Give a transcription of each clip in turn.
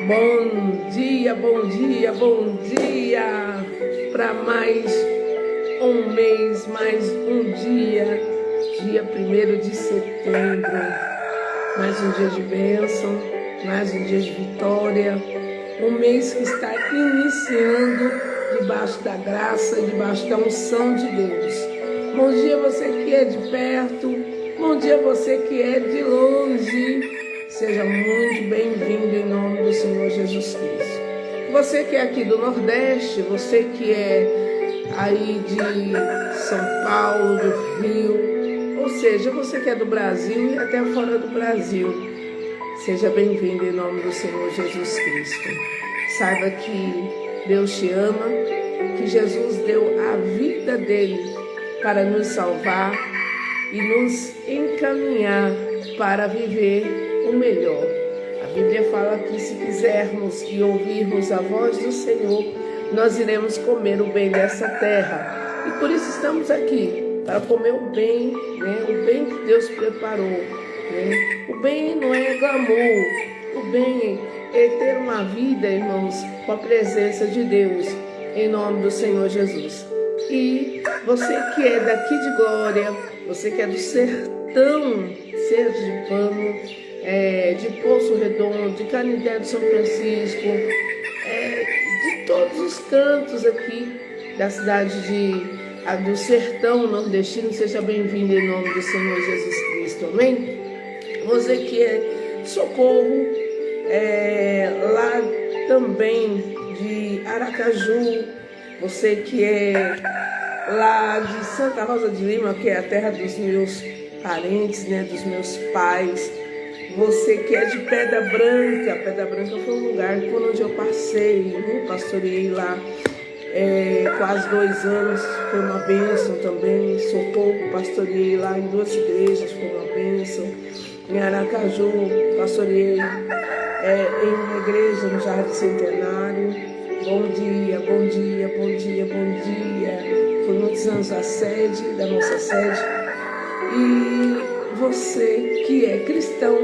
Bom dia, bom dia, bom dia para mais um mês, mais um dia, dia 1º de setembro, mais um dia de bênção, mais um dia de vitória, um mês que está iniciando debaixo da graça e debaixo da unção de Deus. Bom dia você que é de perto, bom dia você que é de longe. Seja muito bem-vindo em nome do Senhor Jesus Cristo. Você que é aqui do Nordeste, você que é aí de São Paulo, do Rio, ou seja, você que é do Brasil e até fora do Brasil, seja bem-vindo em nome do Senhor Jesus Cristo. Saiba que Deus te ama, que Jesus deu a vida dele para nos salvar e nos encaminhar para viver o melhor. A Bíblia fala que se quisermos e ouvirmos a voz do Senhor, nós iremos comer o bem dessa terra. E por isso estamos aqui, para comer o bem, né? O bem que Deus preparou. Né? O bem não é glamour, o bem é ter uma vida, irmãos, com a presença de Deus, em nome do Senhor Jesus. E você que é daqui de Glória, você que é do sertão sergipano, de Poço Redondo, de Canindé de São Francisco, de todos os cantos aqui da cidade do sertão nordestino, seja bem-vindo em nome do Senhor Jesus Cristo, amém? Você que é Socorro, lá também de Aracaju, você que é lá de Santa Rosa de Lima, que é a terra dos meus parentes, né, dos meus pais. Você que é de Pedra Branca foi um lugar onde eu passei, né? Pastoreei lá quase 2 anos, foi uma bênção também. Socorro, pastoreei lá em 2 igrejas, foi uma bênção. Em Aracaju, pastoreei em uma igreja no Jardim Centenário. Bom dia, bom dia, bom dia, bom dia. Foi muitos anos da nossa sede. E você que é cristão,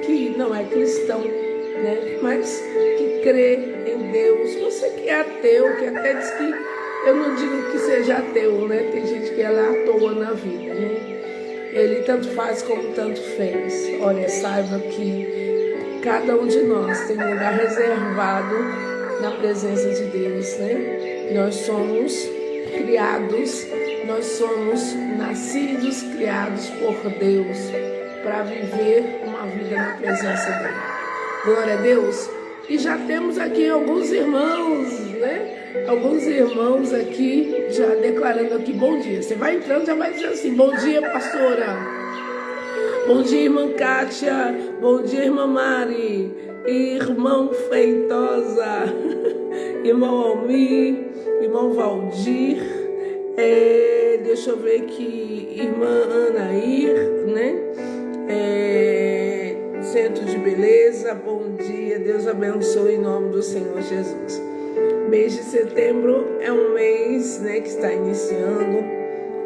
que não é cristão, né? Mas que crê em Deus, você que é ateu, que até diz que, eu não digo que seja ateu, né? Tem gente que é lá à toa na vida, né? Ele tanto faz como tanto fez. Olha, saiba que cada um de nós tem um lugar reservado na presença de Deus, né? Nós somos criados, nós somos nascidos, criados por Deus para viver uma vida na presença dele. Glória a Deus. E já temos aqui alguns irmãos, né? Alguns irmãos aqui já declarando aqui bom dia. Você vai entrando, já vai dizer assim: bom dia, pastora. Bom dia, irmã Kátia. Bom dia, irmã Mari. Irmão Feitosa. Irmão Almir. Irmão Valdir. Deixa eu ver aqui, irmã Anair, né? Centro de Beleza, bom dia, Deus abençoe em nome do Senhor Jesus. Mês de setembro é um mês, né, que está iniciando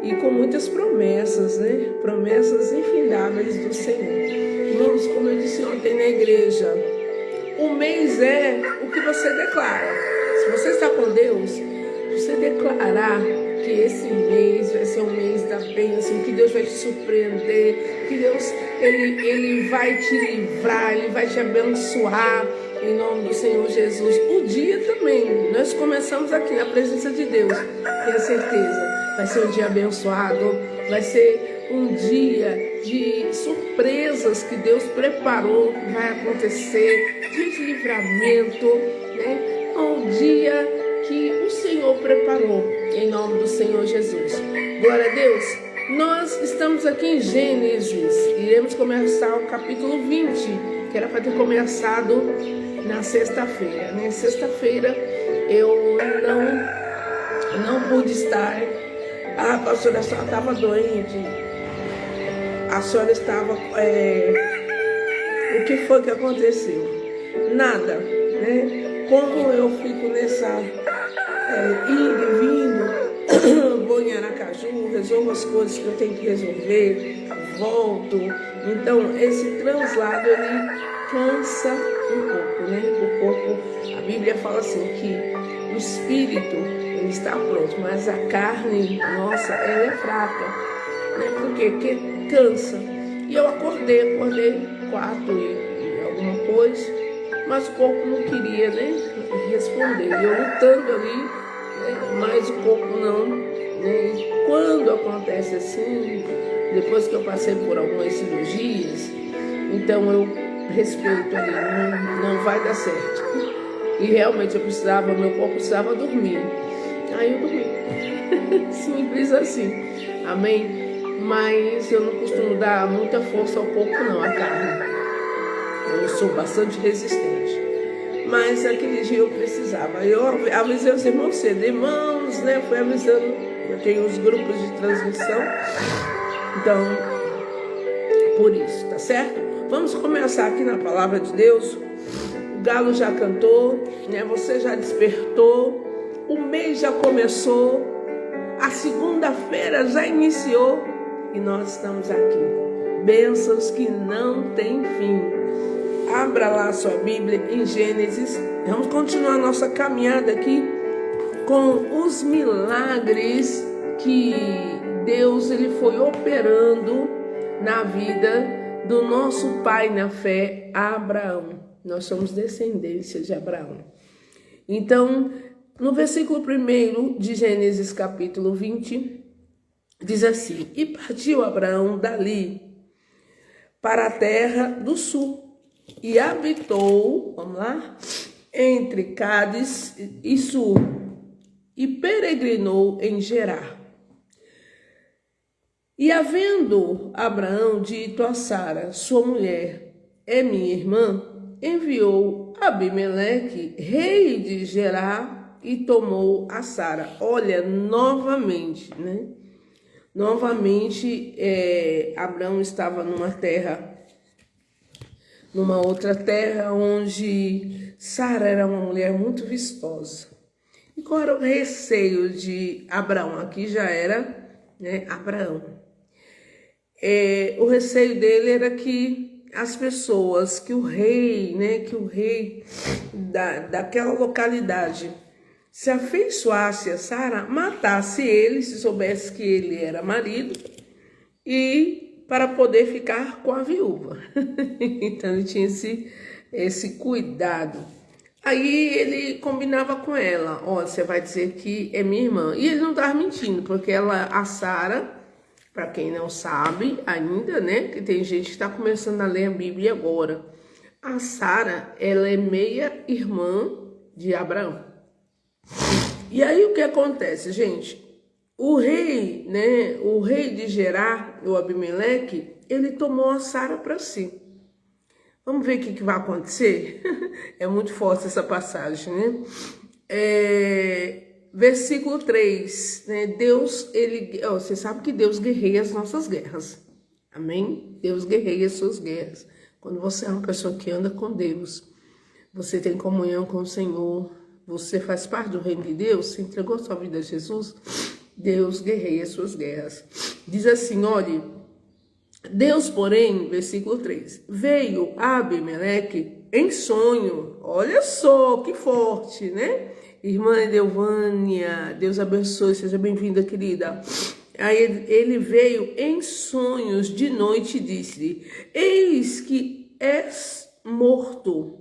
e com muitas promessas, né? Promessas infindáveis do Senhor. Irmãos, como eu disse ontem na igreja, o mês é o que você declara. Se você está com Deus, você declarar que esse mês vai ser um mês da bênção, que Deus vai te surpreender, que Deus ele vai te livrar, Ele vai te abençoar em nome do Senhor Jesus. O dia também, nós começamos aqui na presença de Deus, tenha certeza, vai ser um dia abençoado, vai ser um dia de surpresas que Deus preparou, que vai acontecer, dia de livramento, né? Um dia que o Senhor preparou, em nome do Senhor Jesus. Glória a Deus. Nós estamos aqui em Gênesis, iremos começar o capítulo 20, que era para ter começado na sexta-feira, né? Sexta-feira eu não pude estar. A pastora, a senhora estava doente, a senhora estava, o que foi que aconteceu? Nada, né? Como eu fico nessa indo e vindo, vou em Aracaju, resolvo as coisas que eu tenho que resolver, volto. Então, esse translado, ele cansa um pouco, né? O corpo, a Bíblia fala assim que o espírito ele está pronto, mas a carne, nossa, ela é fraca, né? Por quê? Porque cansa. E eu acordei 4 e alguma coisa, mas o corpo não queria, né, responder. E eu lutando ali, né, mas o corpo não, né? E quando acontece assim, depois que eu passei por algumas cirurgias, então eu respeito ali, não vai dar certo. E realmente meu corpo precisava dormir. Aí eu dormi. Simples assim. Amém? Mas eu não costumo dar muita força ao corpo não, à carne. Eu sou bastante resistente. Mas aquele dia eu precisava. Eu avisei os irmãos cedo. Irmãos, né? Fui avisando. Eu tenho os grupos de transmissão. Então, por isso, tá certo? Vamos começar aqui na palavra de Deus. O galo já cantou, né? Você já despertou. O mês já começou. A segunda-feira já iniciou. E nós estamos aqui. Bênçãos que não têm fim. Abra lá a sua Bíblia em Gênesis. Vamos continuar a nossa caminhada aqui com os milagres que Deus ele foi operando na vida do nosso pai na fé, Abraão. Nós somos descendência de Abraão. Então, no versículo 1 de Gênesis capítulo 20, diz assim: E partiu Abraão dali para a terra do sul e habitou, vamos lá, entre Cádiz e Sur e peregrinou em Gerar. E havendo Abraão dito a Sara, sua mulher, é minha irmã, enviou Abimeleque, rei de Gerar, e tomou a Sara. Olha, novamente, né? Novamente, Abraão estava numa outra terra, onde Sara era uma mulher muito vistosa. E qual era o receio de Abraão? Aqui já era, né, Abraão. O receio dele era que as pessoas, que o rei daquela localidade se afeiçoasse a Sara, matasse ele, se soubesse que ele era marido, e para poder ficar com a viúva. Então ele tinha esse cuidado. Aí ele combinava com ela: ó, você vai dizer que é minha irmã. E ele não estava mentindo, porque a Sara, para quem não sabe ainda, né, que tem gente que está começando a ler a Bíblia agora, a Sara, ela é meia irmã de Abraão. E aí o que acontece, gente? O rei de Gerar, o Abimeleque, ele tomou a Sara para si. Vamos ver o que vai acontecer? É muito forte essa passagem, né? Versículo 3, né? Deus, você sabe que Deus guerreia as nossas guerras. Amém? Deus guerreia as suas guerras. Quando você é uma pessoa que anda com Deus, você tem comunhão com o Senhor, você faz parte do reino de Deus, você entregou sua vida a Jesus, Deus guerreia as suas guerras. Diz assim, olha, Deus, porém, versículo 3, veio a Abimeleque em sonho. Olha só, que forte, né? Irmã Edelvânia, Deus abençoe, seja bem-vinda, querida. Aí ele veio em sonhos de noite e disse: eis que és morto,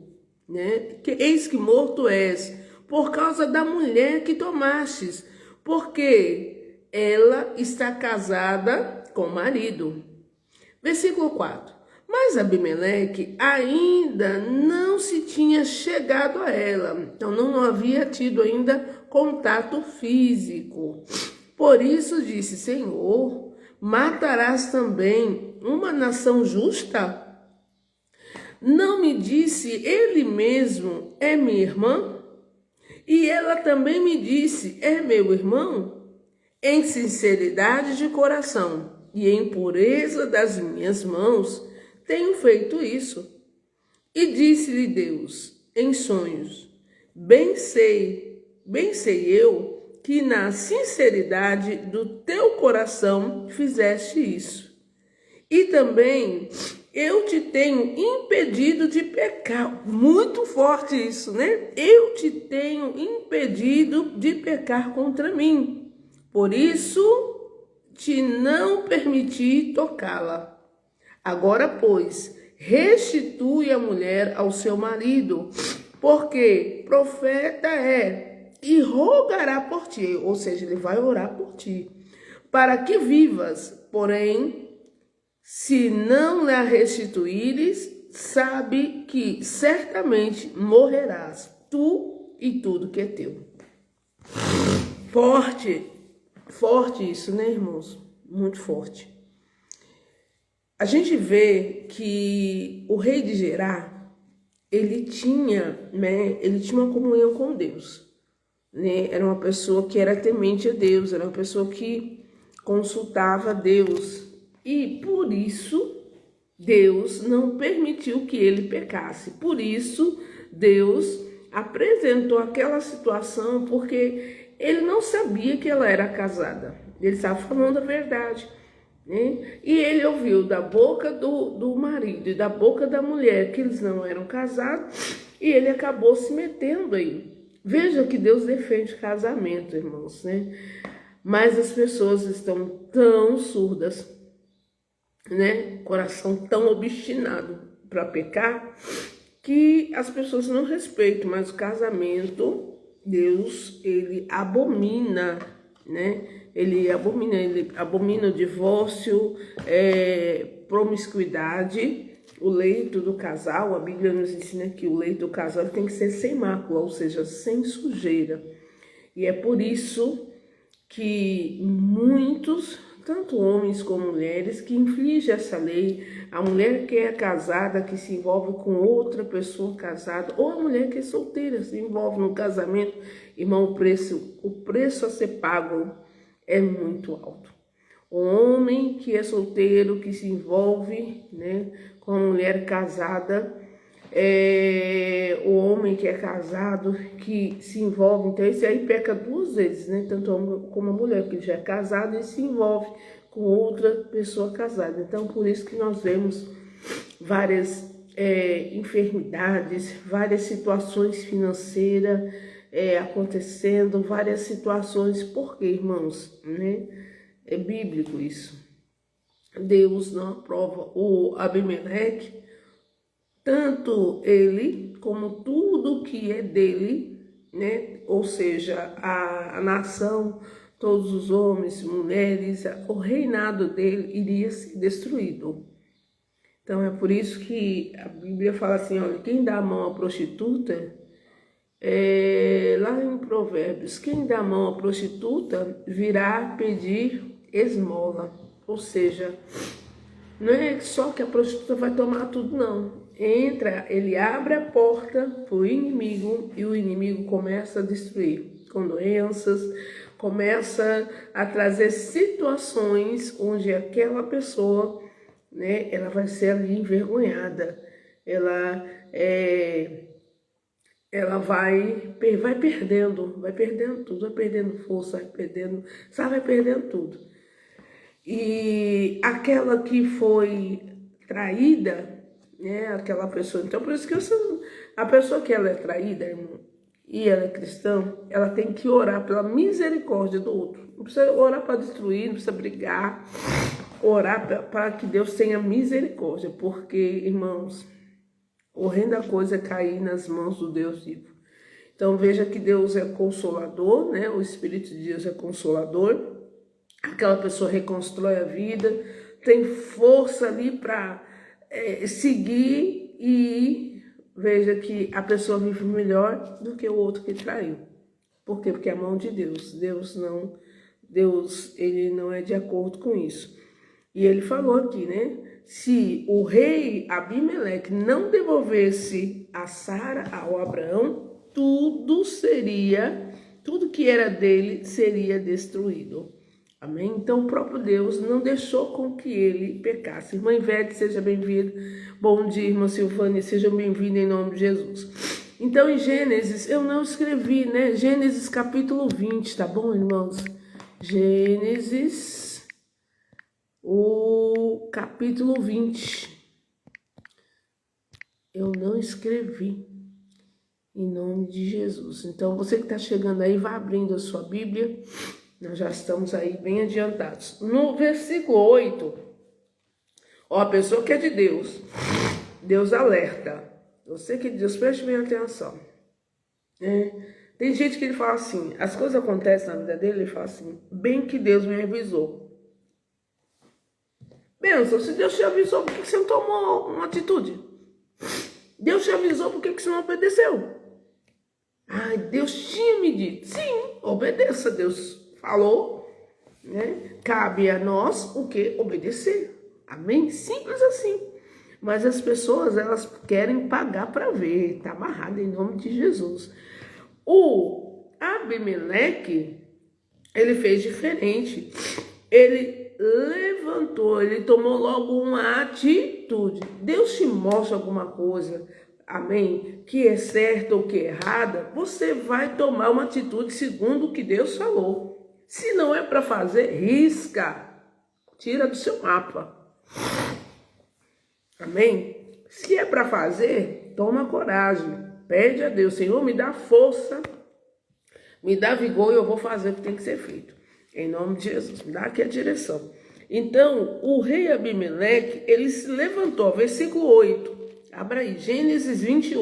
né? Eis que morto és, por causa da mulher que tomastes, porque ela está casada com o marido. Versículo 4. Mas Abimeleque ainda não se tinha chegado a ela, então não havia tido ainda contato físico. Por isso disse: Senhor, matarás também uma nação justa? Não me disse ele mesmo, é minha irmã? E ela também me disse, é meu irmão? Em sinceridade de coração e em pureza das minhas mãos, tenho feito isso. E disse-lhe Deus, em sonhos, bem sei eu, que na sinceridade do teu coração fizeste isso. E também Eu te tenho impedido de pecar. Muito forte isso, né? Eu te tenho impedido de pecar contra mim. Por isso, te não permiti tocá-la. Agora, pois, restitui a mulher ao seu marido, porque profeta é, e rogará por ti, ou seja, ele vai orar por ti, para que vivas. Porém, se não lhe restituíres, sabe que certamente morrerás, tu e tudo que é teu. Forte isso, né, irmãos? Muito forte. A gente vê que o rei de Gerá, ele tinha uma comunhão com Deus, né? Era uma pessoa que era temente a Deus, era uma pessoa que consultava Deus. E por isso, Deus não permitiu que ele pecasse. Por isso, Deus apresentou aquela situação, porque ele não sabia que ela era casada. Ele estava falando a verdade. E ele ouviu da boca do marido e da boca da mulher que eles não eram casados, e ele acabou se metendo aí. Veja que Deus defende casamento, irmãos, né? Mas as pessoas estão tão surdas, né? Coração tão obstinado para pecar, que as pessoas não respeitam. Mas o casamento, Deus, ele abomina, né? Ele abomina o divórcio, promiscuidade, o leito do casal. A Bíblia nos ensina que o leito do casal tem que ser sem mácula, ou seja, sem sujeira. E é por isso que muitos, tanto homens como mulheres, que infligem essa lei. A mulher que é casada, que se envolve com outra pessoa casada, ou a mulher que é solteira, se envolve no casamento, irmão, o preço a ser pago é muito alto. O homem que é solteiro, que se envolve, né, com a mulher casada, o homem que é casado, que se envolve, então esse aí peca duas vezes, né? Tanto o homem como a mulher, que já é casado e se envolve com outra pessoa casada. Então, por isso que nós vemos várias enfermidades, várias situações financeiras acontecendo, várias situações. Por quê, irmãos? Né? É bíblico isso. Deus não aprova o Abimeleque, tanto ele como tudo que é dele, né? Ou seja, a nação, todos os homens, mulheres, o reinado dele iria ser destruído. Então é por isso que a Bíblia fala assim, olha, quem dá a mão à prostituta, lá em Provérbios, quem dá a mão à prostituta virá pedir esmola. Ou seja, não é só que a prostituta vai tomar tudo, não. Ele abre a porta para o inimigo, e o inimigo começa a destruir com doenças, começa a trazer situações onde aquela pessoa, né, ela vai ser ali envergonhada, ela vai perdendo tudo, vai perdendo força, vai perdendo tudo. E aquela que foi traída, né, aquela pessoa, então por isso que a pessoa que ela é traída, irmão, e ela é cristã, ela tem que orar pela misericórdia do outro. Não precisa orar para destruir, não precisa brigar, orar para que Deus tenha misericórdia, porque, irmãos, horrenda coisa é cair nas mãos do Deus vivo. Então veja que Deus é consolador, né? O Espírito de Deus é consolador. Aquela pessoa reconstrói a vida, tem força ali para seguir, e veja que a pessoa vive melhor do que o outro que traiu. Por quê? Porque é a mão de Deus. Deus, ele não é de acordo com isso. E ele falou aqui, né? Se o rei Abimeleque não devolvesse a Sara ao Abraão, tudo que era dele seria destruído. Amém? Então o próprio Deus não deixou com que ele pecasse. Irmã Ivete, seja bem-vinda. Bom dia, irmã Silvânia, sejam bem-vindos em nome de Jesus. Então em Gênesis, eu não escrevi, né? Gênesis capítulo 20, tá bom, irmãos? Gênesis, o capítulo 20. eu não escrevi. Em nome de Jesus. Então, você que está chegando aí, vá abrindo a sua Bíblia. Nós já estamos aí bem adiantados. No versículo 8, ó, a pessoa que é de Deus, Deus alerta. Você que é de Deus, preste bem atenção. Tem gente que ele fala assim, as coisas acontecem na vida dele, ele fala assim, bem que Deus me avisou. Benção, se Deus te avisou, por que você não tomou uma atitude? Deus te avisou, por que você não obedeceu? Ai, Deus tinha me dito. Sim, obedeça. Deus falou, né? Cabe a nós o que? Obedecer. Amém? Simples assim. Mas as pessoas, elas querem pagar para ver. Está amarrado em nome de Jesus. O Abimeleque, ele fez diferente. Ele levantou, ele tomou logo uma atitude. Deus te mostra alguma coisa, amém, que é certa ou que é errada, você vai tomar uma atitude segundo o que Deus falou. Se não é para fazer, risca, tira do seu mapa. Amém? Se é para fazer, toma coragem, pede a Deus, Senhor, me dá força, me dá vigor e eu vou fazer o que tem que ser feito. Em nome de Jesus, me dá aqui a direção. Então, o rei Abimeleque, ele se levantou, versículo 8. Abra aí, Gênesis 20,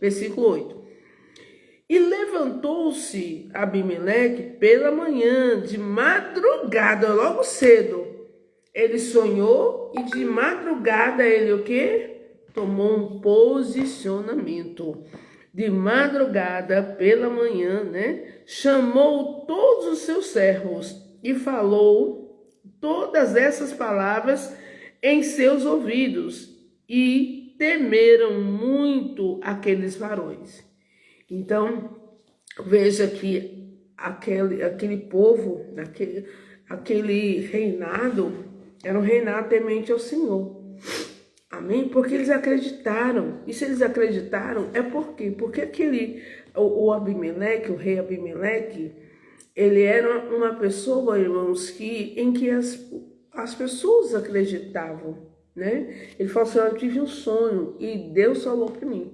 versículo 8. E levantou-se Abimeleque pela manhã, de madrugada, logo cedo. Ele sonhou e de madrugada ele o quê? Tomou um posicionamento. De madrugada pela manhã, né? Chamou todos os seus servos e falou todas essas palavras em seus ouvidos e temeram muito aqueles varões. Então, veja que aquele povo, aquele reinado, era um reinado temente ao Senhor. Amém? Porque eles acreditaram. E se eles acreditaram, é por quê? Porque o Abimeleque, o rei Abimeleque, ele era uma pessoa, irmãos, em que as pessoas acreditavam, né? Ele falou assim, eu tive um sonho e Deus falou para mim,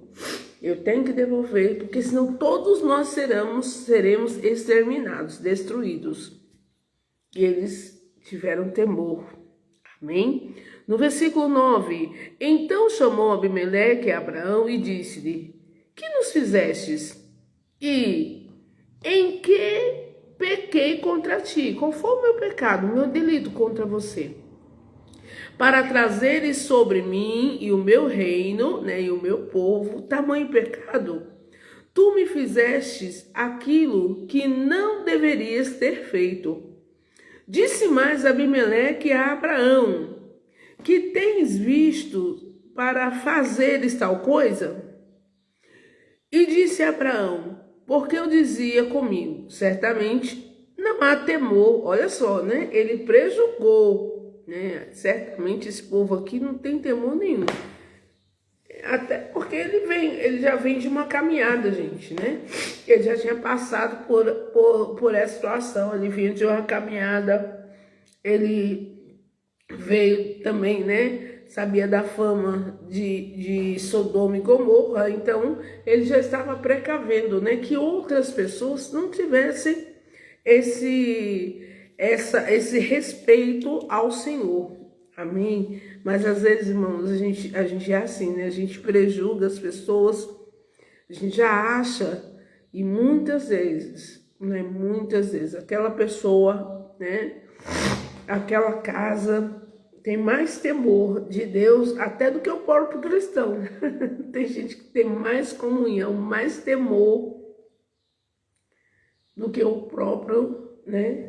eu tenho que devolver, porque senão todos nós seremos exterminados, destruídos. E eles tiveram temor. Amém? No versículo 9, então chamou Abimeleque a Abraão e disse-lhe, que nos fizestes? E em que pequei contra ti? Qual foi o meu pecado, o meu delito contra você? Para trazeres sobre mim e o meu reino, né, e o meu povo, tamanho pecado. Tu me fizestes aquilo que não deverias ter feito. Disse mais Abimeleque a Abraão, que tens visto para fazeres tal coisa? E disse a Abraão, porque eu dizia comigo, certamente não há temor. Olha só, né? Ele prejulgou, né? Certamente esse povo aqui não tem temor nenhum. Até porque ele já vem de uma caminhada, gente, né? Ele já tinha passado por essa situação, ele vinha de uma caminhada, ele veio também, né? Sabia da fama de Sodoma e Gomorra, então ele já estava precavendo, né? Que outras pessoas não tivessem esse respeito ao Senhor. Amém? Mas às vezes, irmãos, a gente é assim, né? A gente prejulga as pessoas, a gente já acha, e muitas vezes, né? Muitas vezes, aquela pessoa, né? Aquela casa tem mais temor de Deus até do que o próprio cristão. Tem gente que tem mais comunhão, mais temor do que o próprio, né?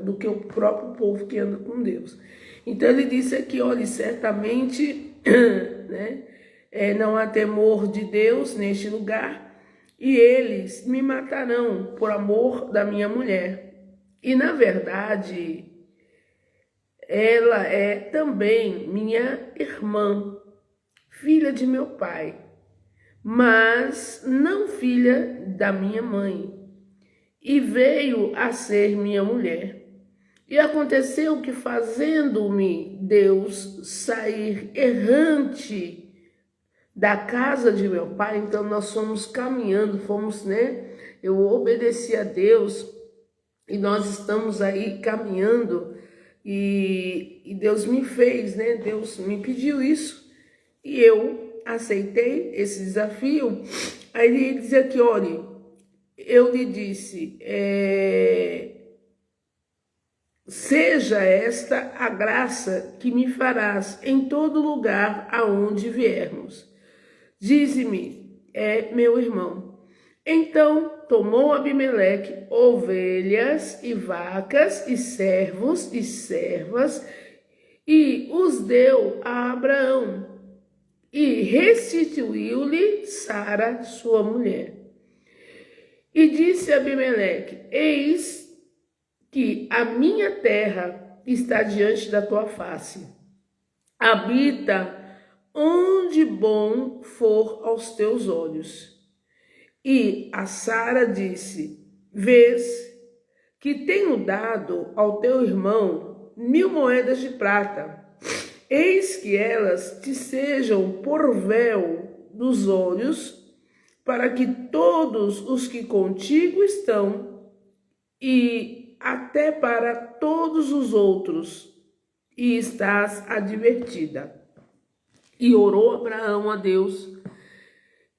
Do que o próprio povo que anda com Deus. Então ele disse aqui, olha, certamente, né, não há temor de Deus neste lugar, e eles me matarão por amor da minha mulher. E na verdade, ela é também minha irmã, filha de meu pai, mas não filha da minha mãe, e veio a ser minha mulher. E aconteceu que, fazendo-me Deus sair errante da casa de meu pai. Então nós fomos caminhando, eu obedeci a Deus e nós estamos aí caminhando e Deus me fez, Deus me pediu isso e eu aceitei esse desafio. Aí ele diz aqui, olha, eu lhe disse, seja esta a graça que me farás em todo lugar aonde viermos. Dize-me, meu irmão. Então tomou Abimeleque ovelhas e vacas e servos e servas e os deu a Abraão e restituiu-lhe Sara, sua mulher. E disse Abimeleque, eis que a minha terra está diante da tua face. Habita onde bom for aos teus olhos. E a Sara disse, vês que tenho dado ao teu irmão 1000 moedas de prata. Eis que elas te sejam por véu dos olhos, para que todos os que contigo estão, e até para todos os outros, e estás advertida. E orou Abraão a Deus,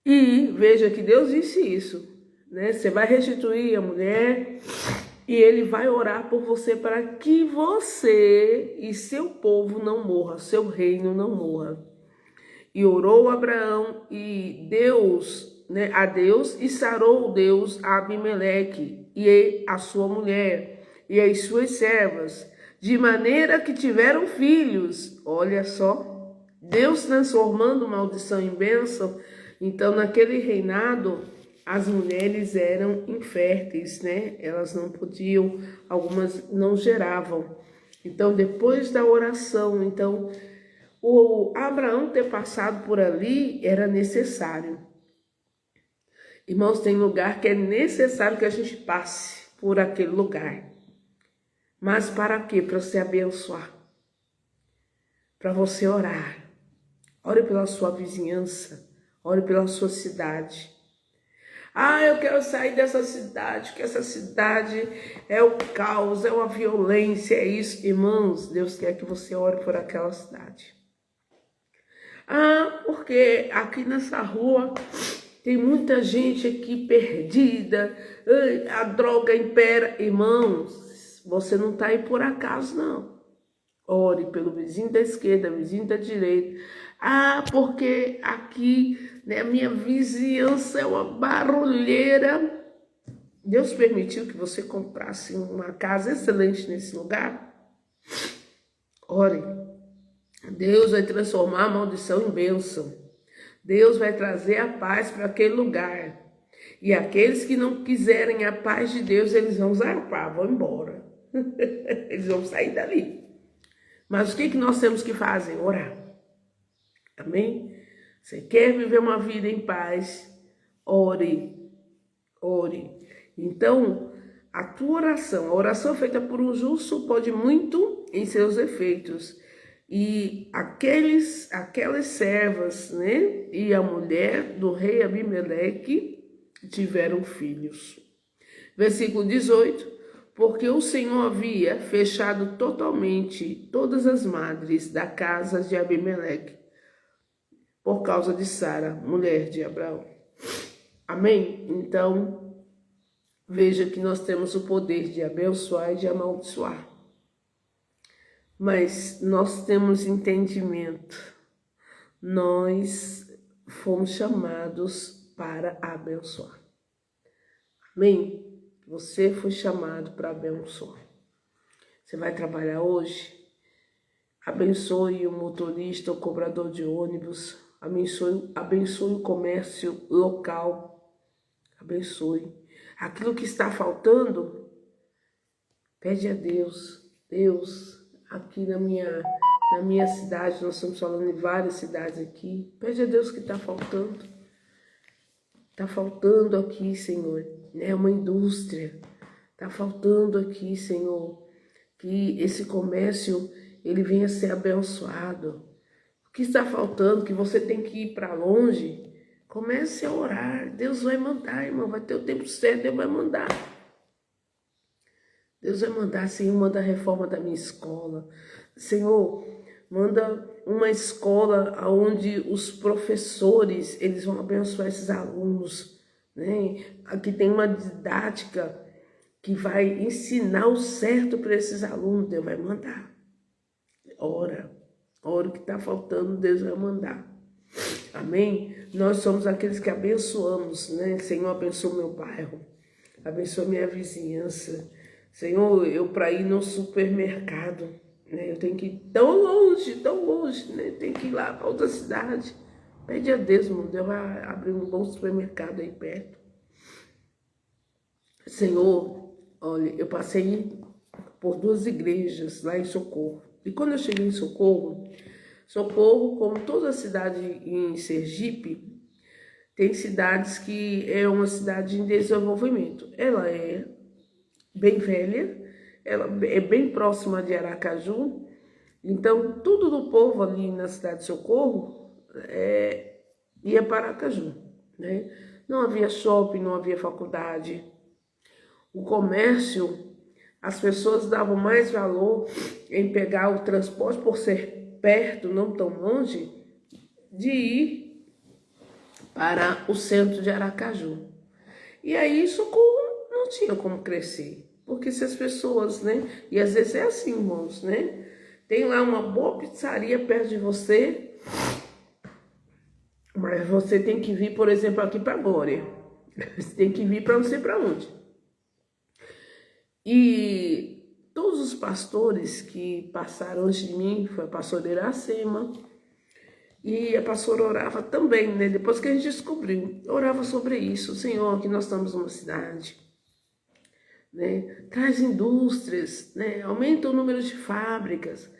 e veja que Deus disse isso, Você vai restituir a mulher, e ele vai orar por você para que você e seu povo não morra, seu reino não morra. E orou Abraão e a Deus, e sarou Deus a Abimeleque e a sua mulher e as suas servas, de maneira que tiveram filhos. Olha só, Deus transformando maldição em bênção. Então, naquele reinado, as mulheres eram inférteis, Elas não podiam, algumas não geravam. Então, depois da oração, o Abraão ter passado por ali era necessário. Irmãos, tem lugar que é necessário que a gente passe por aquele lugar. Mas para quê? Para você abençoar. Para você orar. Ore pela sua vizinhança. Ore pela sua cidade. Eu quero sair dessa cidade, que essa cidade é o caos, é uma violência, é isso. Irmãos, Deus quer que você ore por aquela cidade. Porque aqui nessa rua tem muita gente aqui perdida, a droga impera. Irmãos, você não está aí por acaso, não. Ore pelo vizinho da esquerda, vizinho da direita. Porque aqui, a minha vizinhança é uma barulheira. Deus permitiu que você comprasse uma casa excelente nesse lugar? Ore. Deus vai transformar a maldição em bênção. Deus vai trazer a paz para aquele lugar. E aqueles que não quiserem a paz de Deus, eles vão zarpar, vão embora. Eles vão sair dali. Mas o que nós temos que fazer? Orar. Amém? Você quer viver uma vida em paz? Ore. Ore. Então, a tua oração, a oração feita por um justo pode muito em seus efeitos. E aquelas servas, e a mulher do rei Abimeleque tiveram filhos. Versículo 18. Porque o Senhor havia fechado totalmente todas as madres da casa de Abimeleque, por causa de Sara, mulher de Abraão. Amém? Então, veja que nós temos o poder de abençoar e de amaldiçoar. Mas nós temos entendimento. Nós fomos chamados para abençoar. Amém? Você foi chamado para abençoar. Você vai trabalhar hoje? Abençoe o motorista, o cobrador de ônibus. Abençoe o comércio local. Abençoe. Aquilo que está faltando, pede a Deus. Deus, aqui na minha cidade, nós estamos falando de várias cidades aqui. Pede a Deus que está faltando. Está faltando aqui, Senhor. É uma indústria. Está faltando aqui, Senhor. Que esse comércio, ele venha ser abençoado. que está faltando, que você tem que ir para longe, comece a orar. Deus vai mandar, irmão, vai ter o tempo certo, Deus vai mandar. Deus vai mandar, Senhor, manda a reforma da minha escola. Senhor, manda uma escola onde os professores, eles vão abençoar esses alunos, né? Aqui tem uma didática que vai ensinar o certo para esses alunos, Deus vai mandar. Ora o que está faltando, Deus vai mandar. Amém? Nós somos aqueles que abençoamos, né? Senhor, abençoa meu bairro, abençoa minha vizinhança. Senhor, eu para ir no supermercado, né? Eu tenho que ir tão longe, né? Tenho que ir lá para outra cidade. Pede a Deus, irmão, Deus vai abrir um bom supermercado aí perto. Senhor, olha, eu passei por 2 igrejas lá em Socorro. E quando eu cheguei em Socorro, como toda cidade em Sergipe, tem cidades que é uma cidade em desenvolvimento. Ela é bem velha, ela é bem próxima de Aracaju, então tudo do povo ali na cidade de Socorro ia para Aracaju, né? Não havia shopping, não havia faculdade. O comércio, as pessoas davam mais valor em pegar o transporte por ser perto, não tão longe, de ir para o centro de Aracaju. E aí Socorro não tinha como crescer, porque se as pessoas, né? E às vezes é assim, irmãos, né? Tem lá uma boa pizzaria perto de você, mas você tem que vir, por exemplo, aqui para Glória. Você tem que vir para não sei para onde. E todos os pastores que passaram antes de mim, foi a pastora Iracema, e a pastora orava também, né? Depois que a gente descobriu, orava sobre isso. Senhor, que nós estamos numa cidade, né? Traz indústrias, né? Aumenta o número de fábricas,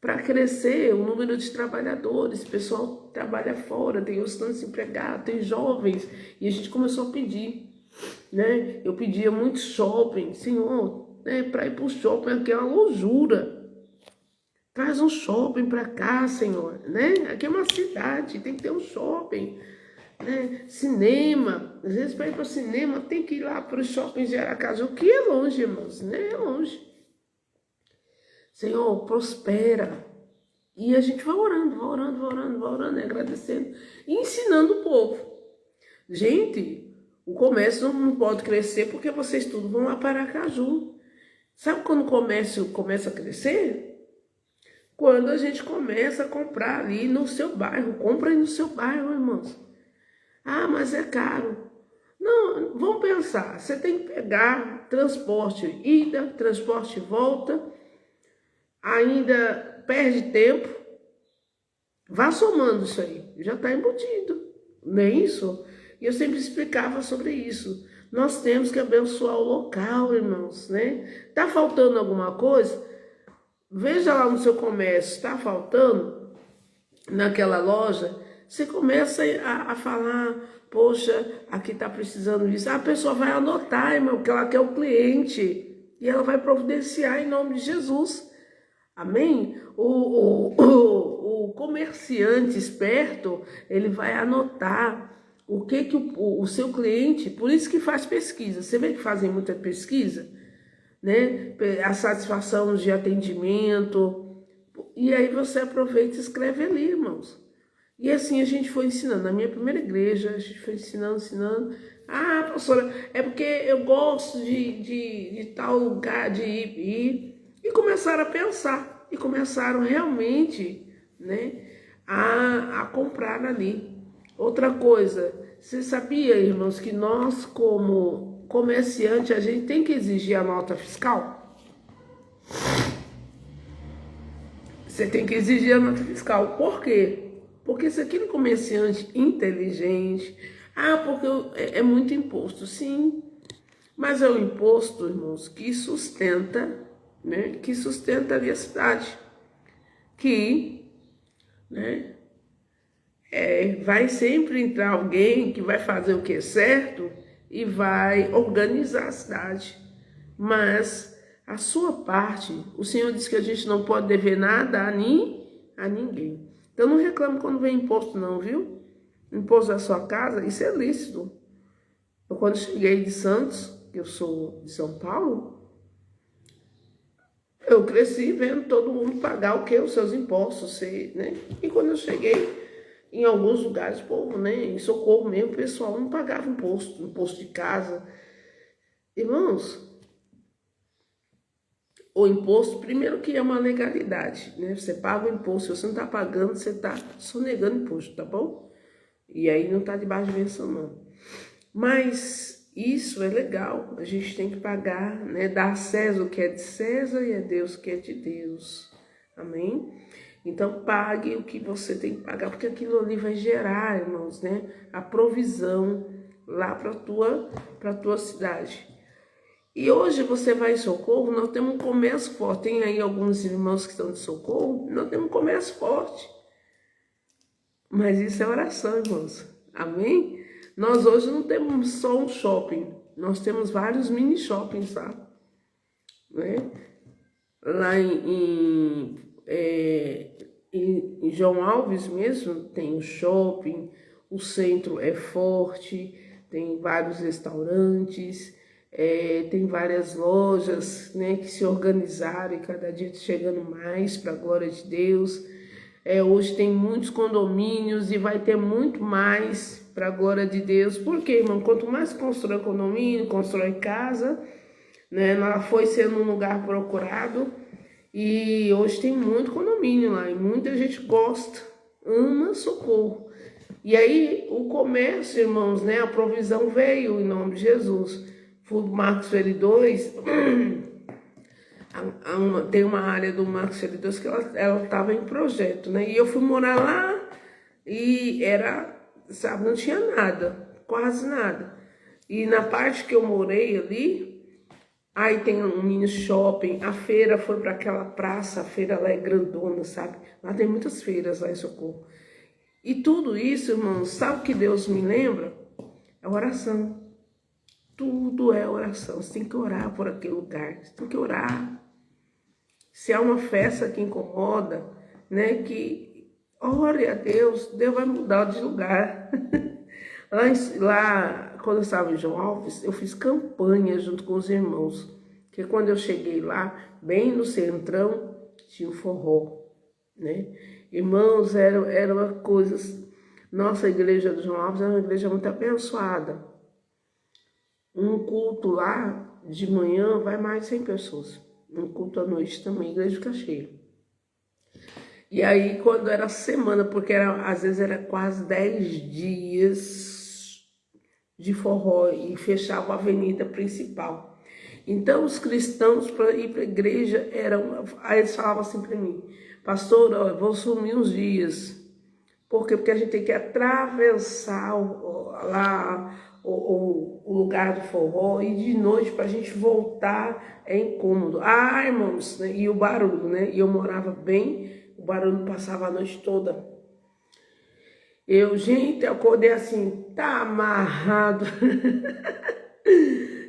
para crescer o número de trabalhadores. O pessoal trabalha fora, tem os tantos empregados, tem jovens, e a gente começou a pedir, né? Eu pedia muito shopping, Senhor, né? Para ir para o shopping aqui é uma loucura. Traz um shopping para cá, Senhor, né? Aqui é uma cidade, tem que ter um shopping, né? Cinema, às vezes para ir para o cinema tem que ir lá para os shoppings de Aracaju, que é longe, irmãos, né? É longe. Senhor, prospera. E a gente vai orando, agradecendo e ensinando o povo. Gente, o comércio não pode crescer porque vocês tudo vão lá para Aracaju. Sabe quando o comércio começa a crescer? Quando a gente começa a comprar ali no seu bairro. Compra aí no seu bairro, irmãos. Ah, mas é caro. Não, vamos pensar. Você tem que pegar transporte ida, transporte volta. Ainda perde tempo. Vá somando isso aí. Já está embutido. Não é isso? E eu sempre explicava sobre isso. Nós temos que abençoar o local, irmãos, né? Tá faltando alguma coisa? Veja lá no seu comércio, está faltando naquela loja, você começa a falar, poxa, aqui está precisando disso. A pessoa vai anotar, irmão, que ela quer o cliente, e ela vai providenciar em nome de Jesus. Amém? O comerciante esperto, ele vai anotar o que o seu cliente, por isso que faz pesquisa. Você vê que fazem muita pesquisa? Né? A satisfação de atendimento, e aí você aproveita e escreve ali, irmãos. E assim a gente foi ensinando. Na minha primeira igreja, a gente foi ensinando. Ah, pastora, é porque eu gosto de tal lugar, de ir. E começaram a pensar, e começaram realmente, né, a comprar ali. Outra coisa, você sabia, irmãos, que nós como comerciante, a gente tem que exigir a nota fiscal? Você tem que exigir a nota fiscal. Por quê? Porque se aquele comerciante inteligente... Ah, porque é muito imposto. Sim, mas é o imposto, irmãos, que sustenta, né? Que sustenta ali a cidade. Que, né? Vai sempre entrar alguém que vai fazer o que é certo e vai organizar a cidade. Mas a sua parte, o Senhor diz que a gente não pode dever nada a ninguém. Então não reclame quando vem imposto não, viu? Imposto da sua casa, isso é lícito. Eu quando cheguei de Santos, que eu sou de São Paulo, eu cresci vendo todo mundo pagar o quê? Os seus impostos, né? E quando eu cheguei em alguns lugares, povo, né? Em Socorro mesmo, o pessoal não pagava imposto de casa. Irmãos, o imposto, primeiro que é uma legalidade, né? Você paga o imposto, se você não está pagando, você está sonegando imposto, tá bom? E aí não está debaixo de bênção, não. Mas isso é legal, a gente tem que pagar, né? Dar a César o que é de César e a Deus o que é de Deus. Amém? Então pague o que você tem que pagar, porque aquilo ali vai gerar, irmãos, né? A provisão lá para tua cidade. E hoje você vai em Socorro, nós temos um comércio forte. Tem aí alguns irmãos que estão de Socorro, nós temos um comércio forte. Mas isso é oração, irmãos. Amém? Nós hoje não temos só um shopping, nós temos vários mini shoppings lá. Né? Lá em João Alves mesmo tem o shopping, o centro é forte, tem vários restaurantes, tem várias lojas, né, que se organizaram e cada dia chegando mais para a glória de Deus. Hoje tem muitos condomínios e vai ter muito mais para a glória de Deus. Por quê, irmão? Quanto mais constrói condomínio, constrói casa, né, ela foi sendo um lugar procurado e hoje tem muito condomínio lá e muita gente gosta, ama Socorro. E aí o comércio, irmãos, né, a provisão veio em nome de Jesus. Fui do Marcos Ferry 2, tem uma área do Marcos Ferry 2 que ela estava em projeto, né? E eu fui morar lá e era, sabe, não tinha nada, quase nada. E na parte que eu morei ali, aí tem um mini shopping, a feira foi para aquela praça, a feira lá é grandona, sabe? Lá tem muitas feiras lá em Socorro. E tudo isso, irmãos, sabe o que Deus me lembra? É oração. Tudo é oração. Você tem que orar por aquele lugar. Você tem que orar. Se há uma festa que incomoda, né? Que ore a Deus. Deus vai mudar de lugar. Lá, quando eu estava em João Alves, eu fiz campanha junto com os irmãos. Porque quando eu cheguei lá, bem no centrão, tinha o forró, né? Irmãos, eram coisas... Nossa igreja do João Alves é uma igreja muito abençoada. Um culto lá, de manhã, vai mais de 100 pessoas. Um culto à noite também, a igreja fica cheia. E aí, quando era semana, porque às vezes era quase 10 dias de forró e fechava a avenida principal. Então, os cristãos, para ir para a igreja, aí eles falavam assim para mim, pastor, eu vou sumir uns dias. Por quê? Porque a gente tem que atravessar lá o lugar do forró e de noite para a gente voltar é incômodo. Ah, irmãos, né? E o barulho, né? E eu morava bem, o barulho passava a noite toda. Gente, eu acordei assim, tá amarrado.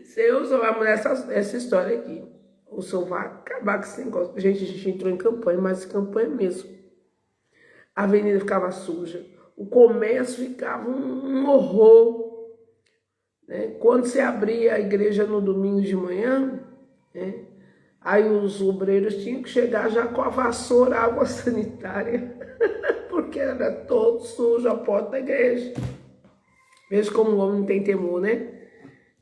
Senhor, só vai mudar essa história aqui. O Senhor vai acabar com esse negócio. Gente, a gente entrou em campanha, mas campanha mesmo. A avenida ficava suja, o comércio ficava um horror. Né? Quando você abria a igreja no domingo de manhã, né? Aí os obreiros tinham que chegar já com a vassoura, água sanitária, porque era todo sujo a porta da igreja. Veja como o homem não tem temor, né?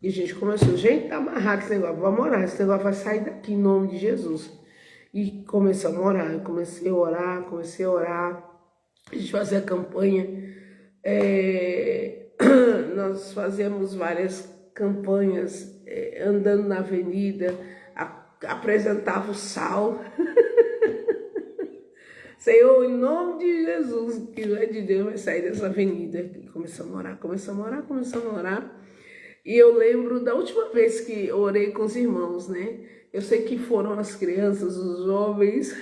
E a gente começou, gente, tá amarrado esse negócio, vamos orar, esse negócio vai sair daqui em nome de Jesus. E começamos a orar, eu comecei a orar. A gente fazia campanha, nós fazíamos várias campanhas, andando na avenida, apresentava o sal. Senhor, em nome de Jesus, o que não é de Deus vai sair dessa avenida. E começamos a orar. E eu lembro da última vez que eu orei com os irmãos, né? Eu sei que foram as crianças, os jovens,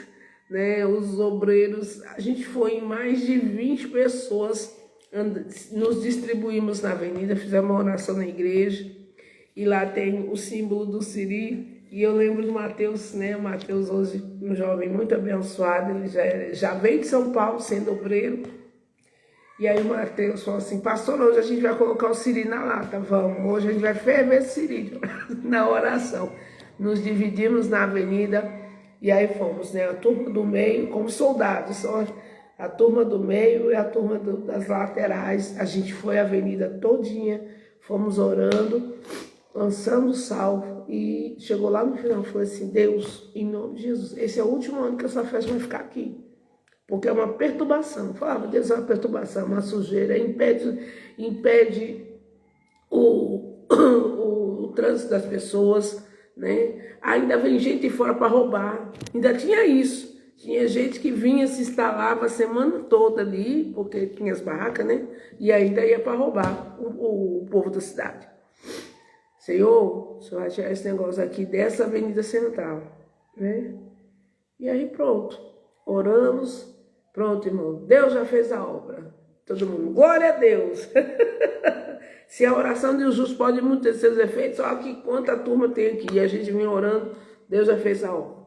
né, os obreiros, a gente foi em mais de 20 pessoas, nos distribuímos na avenida, fizemos uma oração na igreja, e lá tem o símbolo do Siri, E eu lembro do Mateus, né? O Mateus hoje, um jovem muito abençoado, ele já veio de São Paulo sendo obreiro. E aí o Mateus falou assim, pastor, hoje a gente vai colocar o siri na lata, vamos. Hoje a gente vai ferver esse siri na oração. Nos dividimos na avenida e aí fomos, né? A turma do meio, como soldados, só a turma do meio e a turma das laterais. A gente foi a avenida todinha, fomos orando, lançando salvo e chegou lá no final, falei assim, Deus, em nome de Jesus, esse é o último ano que essa festa vai ficar aqui, porque é uma perturbação. Falava, Deus, é uma perturbação, uma sujeira, impede o trânsito das pessoas, né? Ainda vem gente de fora para roubar, ainda tinha isso. Tinha gente que vinha, se instalava a semana toda ali, porque tinha as barracas, né? E ainda ia para roubar o povo da cidade. Senhor, o Senhor vai tirar esse negócio aqui dessa Avenida Central, né? E aí pronto, oramos, pronto, irmão, Deus já fez a obra. Todo mundo, glória a Deus. Se a oração de um justo pode muito ter seus efeitos, olha que quanta turma tem aqui. E a gente vem orando, Deus já fez a obra.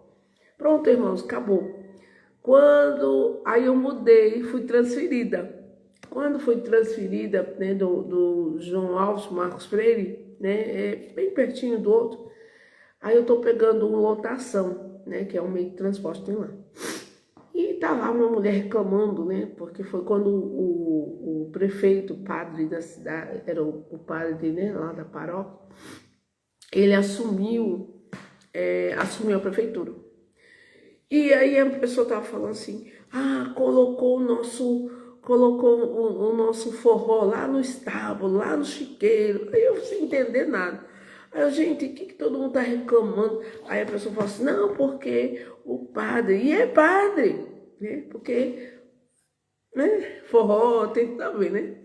Pronto, irmãos, acabou. Aí eu mudei, fui transferida. Quando fui transferida, né, do João Alves, Marcos Freire, né, bem pertinho do outro, aí eu tô pegando uma lotação, né, que é um meio de transporte, tem lá. E tá lá uma mulher reclamando, né, porque foi quando o prefeito, o padre da cidade, era o padre, né, lá da paróquia, ele assumiu a prefeitura. E aí a pessoa tava falando assim, colocou o nosso forró lá no estábulo, lá no chiqueiro. Aí eu sem entender nada. Aí eu, gente, o que todo mundo tá reclamando? Aí a pessoa fala assim, não, porque o padre, e é padre, né? Porque, né, forró tem tudo a ver, né?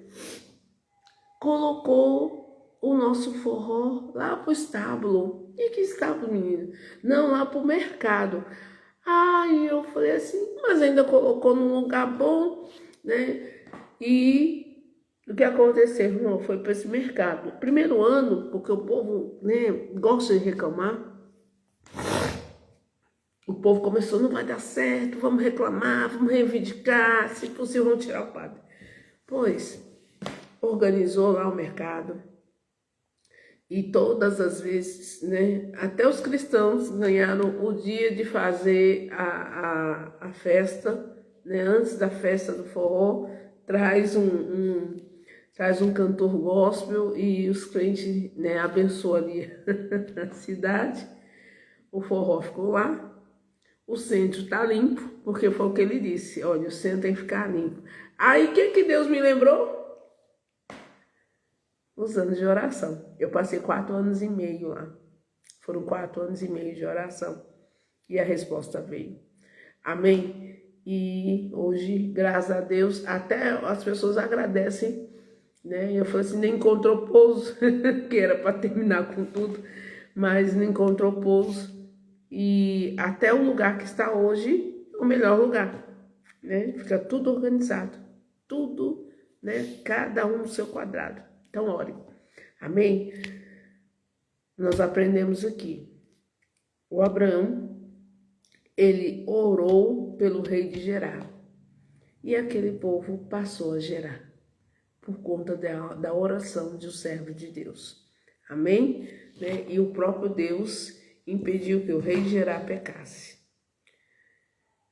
Colocou o nosso forró lá pro estábulo. E que estábulo, menina? Não, lá pro mercado. Aí eu falei assim, mas ainda colocou num lugar bom, né? E o que aconteceu, irmão, foi para esse mercado. Primeiro ano, porque o povo, né, gosta de reclamar, o povo começou, não vai dar certo, vamos reclamar, vamos reivindicar, se possível vamos tirar o padre. Pois, organizou lá o mercado. E todas as vezes, né, até os cristãos ganharam o dia de fazer a festa, né, antes da festa do forró, traz um cantor gospel e os crentes, né, abençoam ali a cidade. O forró ficou lá, o centro está limpo, porque foi o que ele disse, olha, o centro tem que ficar limpo. Aí o que Deus me lembrou? Os anos de oração. Eu passei 4 anos e meio lá. Foram 4 anos e meio de oração. E a resposta veio. Amém? E hoje, graças a Deus, até as pessoas agradecem, né? Eu falei assim, nem encontrou pouso, que era para terminar com tudo, mas não encontrou pouso. E até o lugar que está hoje, o melhor lugar, né? Fica tudo organizado. Tudo, né? Cada um no seu quadrado. Então, ore. Amém? Nós aprendemos aqui. O Abraão, ele orou pelo rei de Gerar. E aquele povo passou a gerar. Por conta da oração de um servo de Deus. Amém? Né? E o próprio Deus impediu que o rei de Gerar pecasse.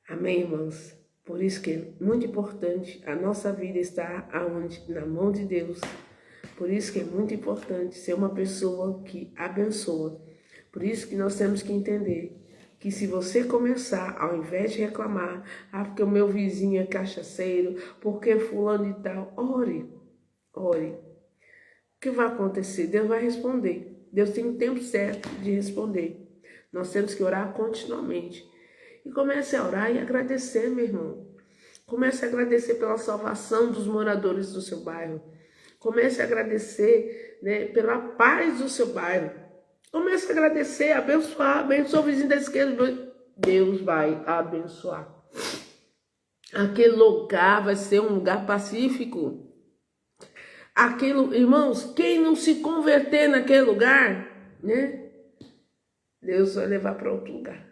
Amém, irmãos? Por isso que é muito importante a nossa vida estar aonde? Na mão de Deus. Por isso que é muito importante ser uma pessoa que abençoa. Por isso que nós temos que entender que se você começar, ao invés de reclamar, porque o meu vizinho é cachaceiro, porque fulano e tal, ore, ore. O que vai acontecer? Deus vai responder. Deus tem um tempo certo de responder. Nós temos que orar continuamente. E comece a orar e agradecer, meu irmão. Comece a agradecer pela salvação dos moradores do seu bairro. Comece a agradecer, né, pela paz do seu bairro. Comece a agradecer, abençoar, abençoa o vizinho da esquerda. Deus vai abençoar. Aquele lugar vai ser um lugar pacífico. Irmãos, quem não se converter naquele lugar, né? Deus vai levar para outro lugar.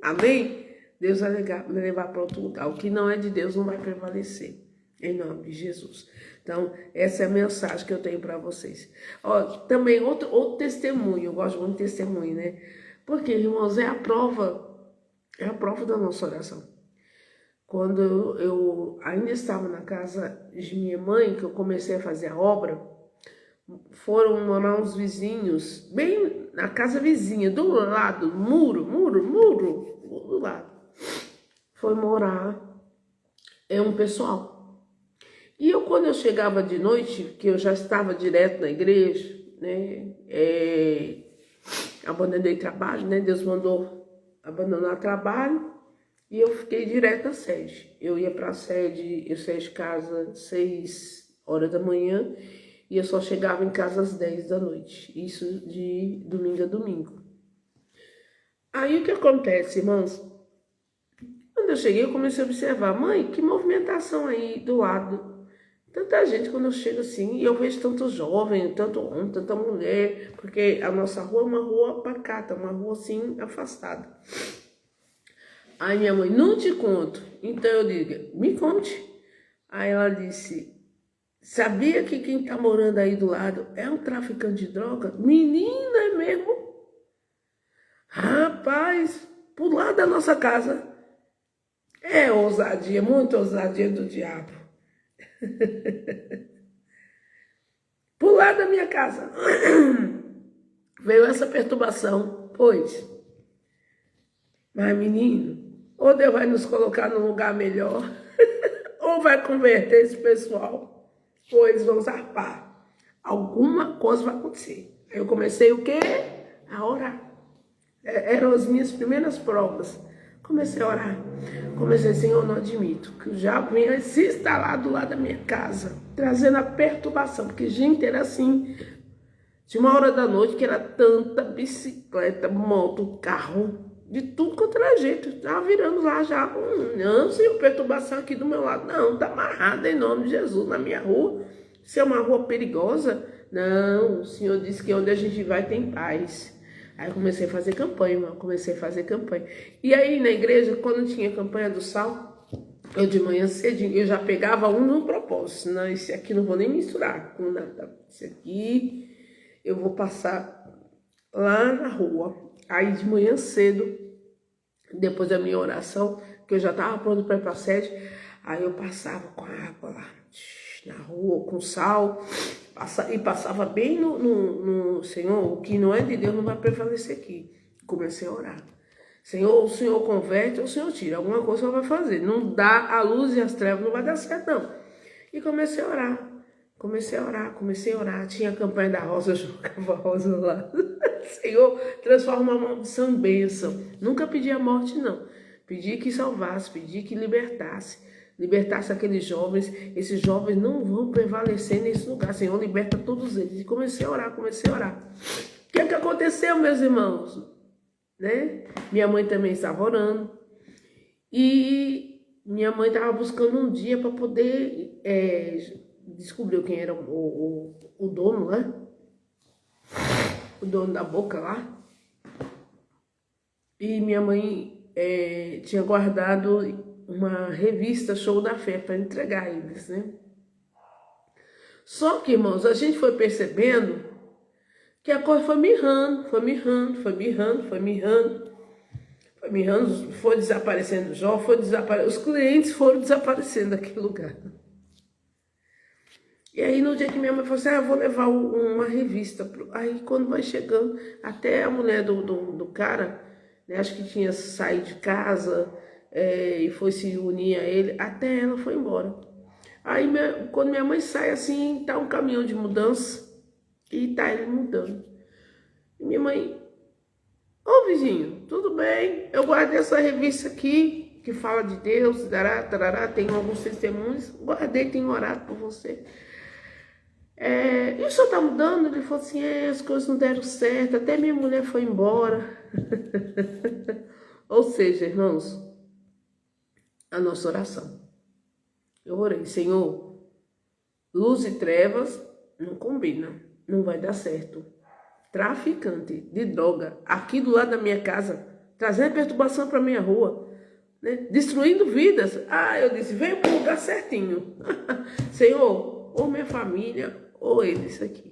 Amém? Deus vai levar para outro lugar. O que não é de Deus não vai prevalecer. Em nome de Jesus. Então, essa é a mensagem que eu tenho para vocês. Ó, também outro testemunho. Eu gosto muito de testemunho, né? Porque, irmãos, é a prova da nossa oração. Quando eu ainda estava na casa de minha mãe, que eu comecei a fazer a obra, foram morar uns vizinhos, bem na casa vizinha, do lado, muro, do lado. Foi morar um pessoal. E quando eu chegava de noite, que eu já estava direto na igreja, né, abandonei trabalho, né, Deus mandou abandonar trabalho, e eu fiquei direto na sede. Eu ia para a sede, eu saía de casa às 6 horas da manhã, e eu só chegava em casa às 10 da noite. Isso de domingo a domingo. Aí o que acontece, irmãos? Quando eu cheguei, eu comecei a observar, mãe, que movimentação aí do lado. Tanta gente, quando eu chego assim, e eu vejo tanto jovem, tanto homem, tanta mulher, porque a nossa rua é uma rua pacata, uma rua assim, afastada. Aí minha mãe, não te conto. Então eu digo, me conte. Aí ela disse, sabia que quem tá morando aí do lado é um traficante de droga? Menina, é mesmo? Rapaz, pro lado da nossa casa. É ousadia, muita ousadia do diabo. Por lá da minha casa veio essa perturbação, pois, mas menino, ou Deus vai nos colocar num lugar melhor, ou vai converter esse pessoal, ou eles vão zarpar. Alguma coisa vai acontecer. Aí eu comecei o quê? A orar. Eram as minhas primeiras provas. Comecei a orar. Comecei, Senhor, não admito que o diabo venha se instalar do lado da minha casa, trazendo a perturbação, porque gente era assim, de 1 hora da noite, que era tanta bicicleta, moto, carro, de tudo quanto era jeito. Tava virando lá já, não, Senhor, perturbação aqui do meu lado. Não, tá amarrada em nome de Jesus na minha rua. Se é uma rua perigosa, não, o Senhor disse que onde a gente vai tem paz. Aí eu comecei a fazer campanha, irmão, E aí na igreja, quando tinha campanha do sal, eu de manhã cedinho, eu já pegava um no propósito. Não, esse aqui não vou nem misturar com nada. Esse aqui eu vou passar lá na rua. Aí de manhã cedo, depois da minha oração, que eu já estava pronto para ir para a sede, aí eu passava com a água lá na rua, com sal, e passava bem no Senhor, o que não é de Deus não vai prevalecer aqui. Comecei a orar. Senhor, o Senhor converte, o Senhor tira, alguma coisa vai fazer. Não dá a luz e as trevas, não vai dar certo não. E comecei a orar. Tinha a campanha da rosa, eu jogava a rosa lá. Senhor, transforma a maldição em bênção. Nunca pedi a morte não. Pedi que salvasse, pedi que libertasse aqueles jovens. Esses jovens não vão prevalecer nesse lugar. Senhor, liberta todos eles. E comecei a orar. O que é que aconteceu, meus irmãos? Né? Minha mãe também estava orando. E minha mãe estava buscando um dia para poder descobrir quem era o dono, né? O dono da boca lá. E minha mãe tinha guardado uma revista Show da Fé para entregar a eles, né? Só que, irmãos, a gente foi percebendo que a coisa foi mirrando, foi desaparecendo o Jó, os clientes foram desaparecendo daquele lugar. E aí no dia que minha mãe falou assim, eu vou levar uma revista. Aí quando vai chegando, até a mulher do cara, né, acho que tinha saído de casa, e foi se unir a ele, até ela foi embora. Aí quando minha mãe sai assim, tá um caminhão de mudança e tá ele mudando. E minha mãe, ô vizinho, tudo bem? Eu guardei essa revista aqui, que fala de Deus, tarará, tem alguns testemunhos, guardei, tenho orado por você. E o senhor tá mudando? Ele falou assim, as coisas não deram certo, até minha mulher foi embora. Ou seja, irmãos, a nossa oração. Eu orei, Senhor, luz e trevas não combinam, não vai dar certo. traficante de droga aqui do lado da minha casa, trazendo perturbação para minha rua, né? Destruindo vidas. Eu disse, veio para o lugar certinho. Senhor, ou minha família, ou eles aqui.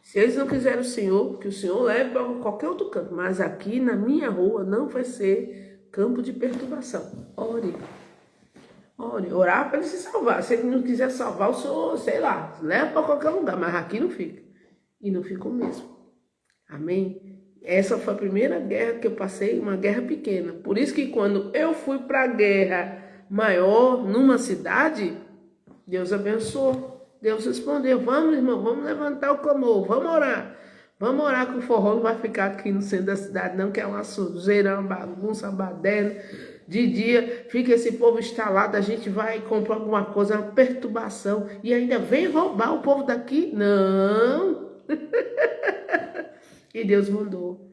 Se eles não quiserem o Senhor, que o Senhor leve para qualquer outro canto. Mas aqui na minha rua não vai ser campo de perturbação. Ore. Orar para ele se salvar. Se ele não quiser salvar, o Senhor, sei lá, leva para qualquer lugar. Mas aqui não fica. E não ficou mesmo. Amém? Essa foi a primeira guerra que eu passei, uma guerra pequena. Por isso que quando eu fui para a guerra maior, numa cidade, Deus abençoou. Deus respondeu, vamos, irmão, vamos levantar o clamor, vamos orar. Vamos orar que o forró não vai ficar aqui no centro da cidade, não, que é uma sujeira, uma bagunça, uma baderna. De dia, fica esse povo instalado, a gente vai comprar alguma coisa, uma perturbação, e ainda vem roubar o povo daqui? Não! E Deus mandou.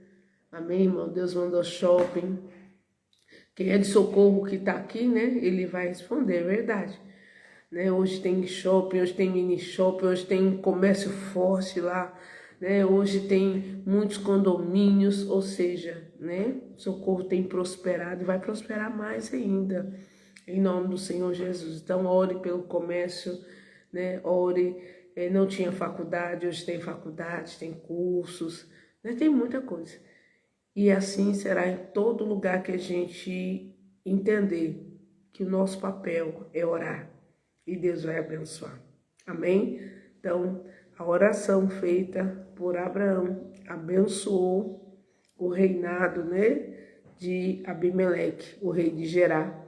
Amém, irmão? Deus mandou shopping. Quem é de Socorro que está aqui, né? Ele vai responder, é verdade. Né? Hoje tem shopping, hoje tem mini shopping, hoje tem comércio forte lá, né? Hoje tem muitos condomínios, ou seja, né? Socorro tem prosperado e vai prosperar mais ainda, em nome do Senhor Jesus. Então, ore pelo comércio, né? Ore, não tinha faculdade, hoje tem faculdade, tem cursos, né? Tem muita coisa. E assim será em todo lugar que a gente entender que o nosso papel é orar. E Deus vai abençoar. Amém? Então, a oração feita por Abraão abençoou o reinado, né, de Abimeleque, o rei de Gerar.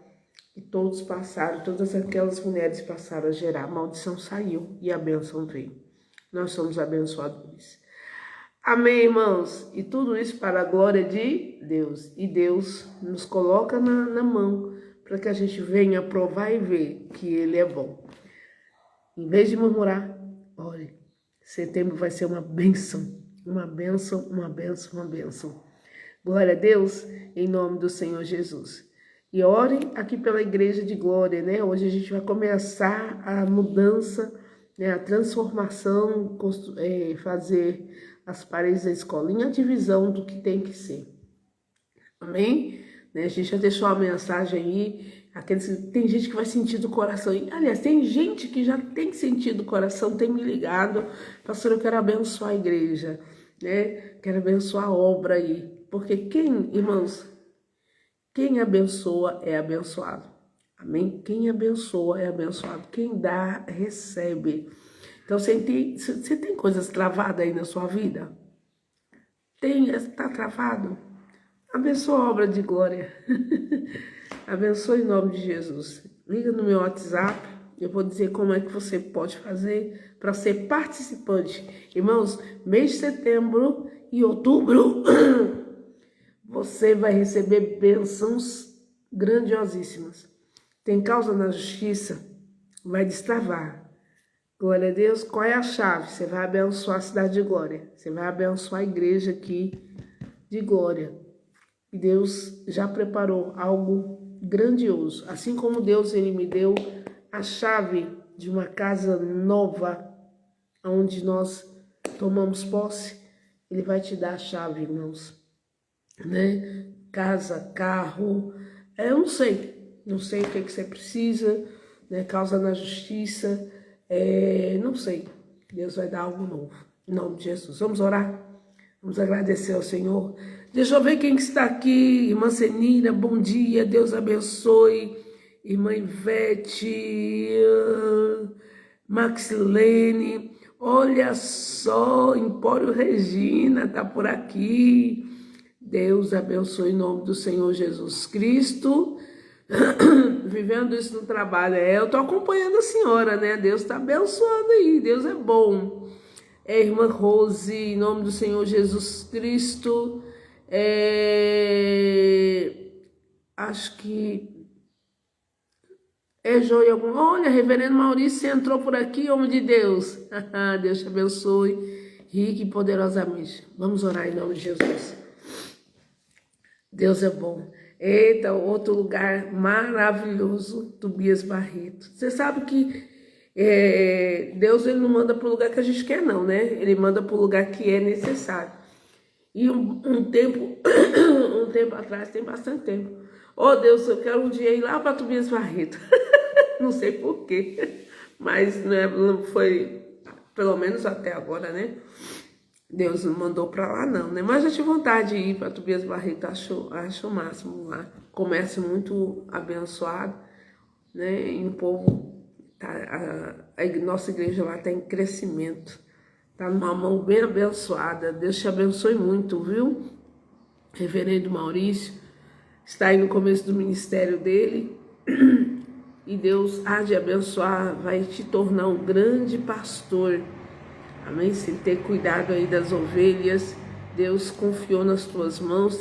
E todos passaram, todas aquelas mulheres passaram a gerar. A maldição saiu e a bênção veio. Nós somos abençoadores. Amém, irmãos? E tudo isso para a glória de Deus. E Deus nos coloca na mão para que a gente venha provar e ver que Ele é bom. Em vez de murmurar, ore. Setembro vai ser uma bênção, uma bênção, uma bênção, uma bênção. Glória a Deus, em nome do Senhor Jesus. E orem aqui pela Igreja de Glória, né? Hoje a gente vai começar a mudança, né? A transformação, fazer as paredes da escolinha, a divisão do que tem que ser. Amém? Né? A gente já deixou a mensagem aí. Tem gente que vai sentir do coração. Aliás, tem gente que já tem sentido do coração, tem me ligado. Pastor, eu quero abençoar a igreja, né? Quero abençoar a obra aí. Porque irmãos, quem abençoa é abençoado. Amém? Quem abençoa é abençoado. Quem dá, recebe. Então, você tem coisas travadas aí na sua vida? Está travado? Abençoa a obra de glória. Abençoe em nome de Jesus. Liga no meu WhatsApp. Eu vou dizer como é que você pode fazer para ser participante. Irmãos, mês de setembro e outubro, você vai receber bênçãos grandiosíssimas. Tem causa na justiça? Vai destravar. Glória a Deus. Qual é a chave? Você vai abençoar a cidade de glória. Você vai abençoar a igreja aqui de glória. E Deus já preparou algo grandioso. Assim como Deus, Ele me deu a chave de uma casa nova, onde nós tomamos posse, Ele vai te dar a chave, irmãos. Né? Casa, carro, eu não sei o que você precisa, né? Causa na justiça, não sei. Deus vai dar algo novo, em nome de Jesus. Vamos orar? Vamos agradecer ao Senhor. Deixa eu ver quem está aqui. Irmã Senina, bom dia. Deus abençoe. Irmã Ivete, Maxilene. Olha só, Empório Regina está por aqui. Deus abençoe em nome do Senhor Jesus Cristo. Vivendo isso no trabalho. Eu estou acompanhando a senhora, né? Deus está abençoando aí. Deus é bom. Irmã Rose, em nome do Senhor Jesus Cristo. Acho que joia algum. Olha, reverendo Maurício, você entrou por aqui, homem de Deus. Deus te abençoe, rique e poderosamente. Vamos orar em nome de Jesus. Deus é bom. Eita, outro lugar maravilhoso, Tobias Barreto. Você sabe que Deus, Ele não manda para o lugar que a gente quer, não, né? Ele manda para o lugar que é necessário. E um tempo, um tempo atrás, tem bastante tempo. Oh Deus, eu quero um dia ir lá para Tobias Barreto. Não sei porquê, mas né, não foi, pelo menos até agora, né? Deus não mandou para lá não, né? Mas eu tive vontade de ir para Tobias Barreto, acho o máximo lá. Comércio muito abençoado, né? E o povo, nossa igreja lá está em crescimento. Está numa mão bem abençoada. Deus te abençoe muito, viu? Reverendo Maurício está aí no começo do ministério dele. E Deus há de abençoar, vai te tornar um grande pastor. Amém? Sem ter cuidado aí das ovelhas. Deus confiou nas tuas mãos,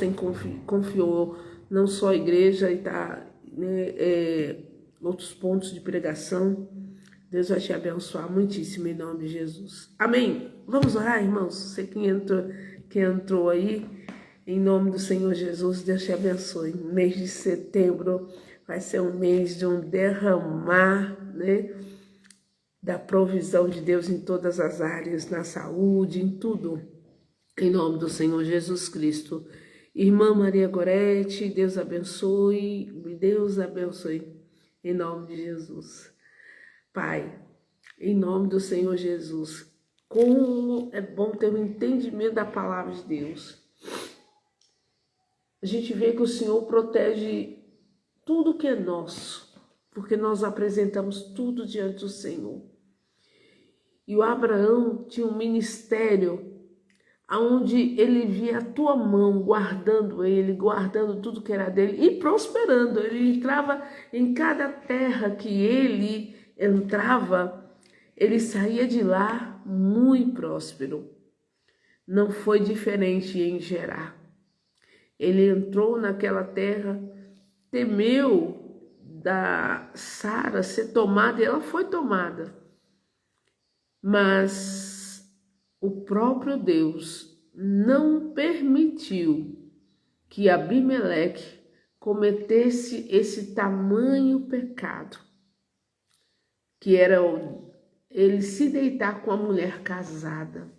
confiou não só a igreja, e tá, né, outros pontos de pregação. Deus vai te abençoar muitíssimo em nome de Jesus. Amém? Vamos orar, irmãos? Você que entrou aí, em nome do Senhor Jesus, Deus te abençoe. O mês de setembro vai ser um mês de um derramar, né, da provisão de Deus em todas as áreas, na saúde, em tudo. Em nome do Senhor Jesus Cristo. Irmã Maria Gorete, Deus abençoe, Deus abençoe, em nome de Jesus. Pai, em nome do Senhor Jesus, como é bom ter um entendimento da palavra de Deus. A gente vê que o Senhor protege tudo que é nosso, porque nós apresentamos tudo diante do Senhor. E o Abraão tinha um ministério onde ele via a tua mão guardando ele, guardando tudo que era dele e prosperando. Ele entrava em cada terra que ele entrava, ele saía de lá muito próspero. Não foi diferente em Gerar. Ele entrou naquela terra, temeu da Sara ser tomada, e ela foi tomada. Mas o próprio Deus não permitiu que Abimeleque cometesse esse tamanho pecado, que era ele se deitar com a mulher casada.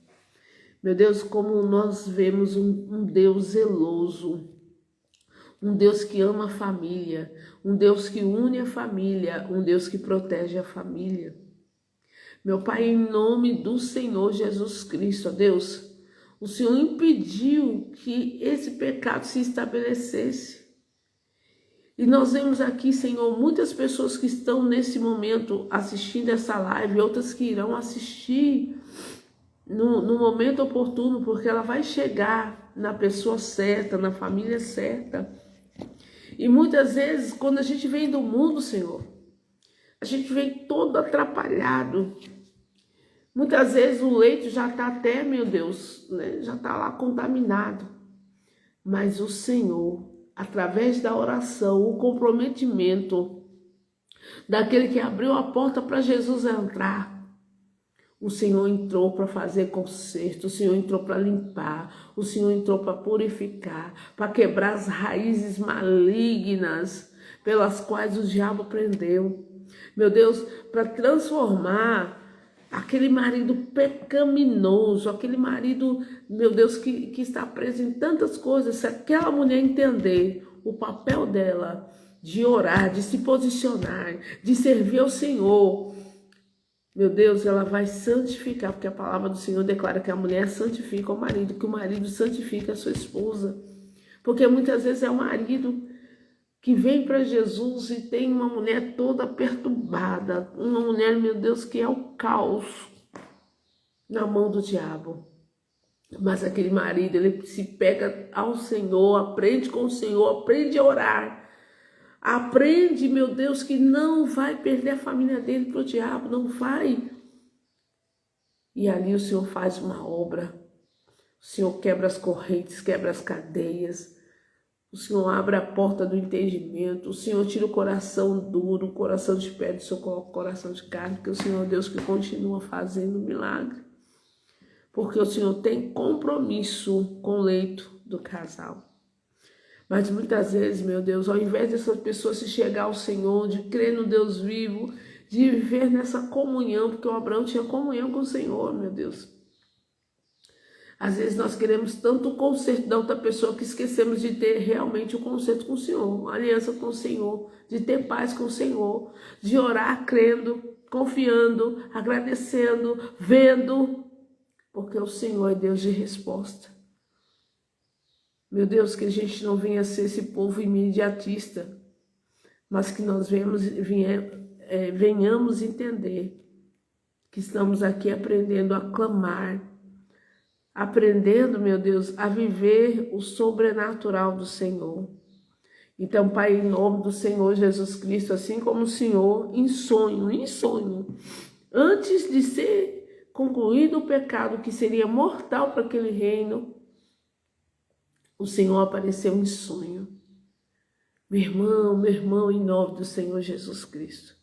Meu Deus, como nós vemos um Deus zeloso, um Deus que ama a família, um Deus que une a família, um Deus que protege a família. Meu Pai, em nome do Senhor Jesus Cristo, ó Deus, o Senhor impediu que esse pecado se estabelecesse. E nós vemos aqui, Senhor, muitas pessoas que estão nesse momento assistindo essa live, outras que irão assistir no momento oportuno, porque ela vai chegar na pessoa certa, na família certa. E muitas vezes, quando a gente vem do mundo, Senhor, a gente vem todo atrapalhado. Muitas vezes o leito já está até, meu Deus, né, já está lá contaminado. Mas o Senhor, através da oração, o comprometimento daquele que abriu a porta para Jesus entrar, o Senhor entrou para fazer conserto, o Senhor entrou para limpar, o Senhor entrou para purificar, para quebrar as raízes malignas pelas quais o diabo prendeu. Meu Deus, para transformar aquele marido pecaminoso, aquele marido, meu Deus, que está preso em tantas coisas. Se aquela mulher entender o papel dela de orar, de se posicionar, de servir ao Senhor, meu Deus, ela vai santificar, porque a palavra do Senhor declara que a mulher santifica o marido, que o marido santifica a sua esposa. Porque muitas vezes é o marido que vem para Jesus e tem uma mulher toda perturbada, uma mulher, meu Deus, que é o caos na mão do diabo. Mas aquele marido, ele se pega ao Senhor, aprende com o Senhor, aprende a orar, aprende, meu Deus, que não vai perder a família dele para o diabo, não vai. E ali o Senhor faz uma obra, o Senhor quebra as correntes, quebra as cadeias, o Senhor abre a porta do entendimento, o Senhor tira o coração duro, o coração de pedra, o Senhor coloca o coração de carne, porque o Senhor é Deus que continua fazendo milagre. Porque o Senhor tem compromisso com o leito do casal. Mas muitas vezes, meu Deus, ao invés dessas pessoas se chegar ao Senhor, de crer no Deus vivo, de viver nessa comunhão, porque o Abraão tinha comunhão com o Senhor, meu Deus. Às vezes nós queremos tanto o conserto da outra pessoa que esquecemos de ter realmente o conserto com o Senhor, a aliança com o Senhor, de ter paz com o Senhor, de orar crendo, confiando, agradecendo, vendo, porque o Senhor é Deus de resposta. Meu Deus, que a gente não venha ser esse povo imediatista, mas que nós venhamos entender que estamos aqui aprendendo a clamar, aprendendo, meu Deus, a viver o sobrenatural do Senhor. Então, Pai, em nome do Senhor Jesus Cristo, assim como o Senhor, em sonho, antes de ser concluído o pecado que seria mortal para aquele reino, o Senhor apareceu em sonho. Meu irmão, em nome do Senhor Jesus Cristo.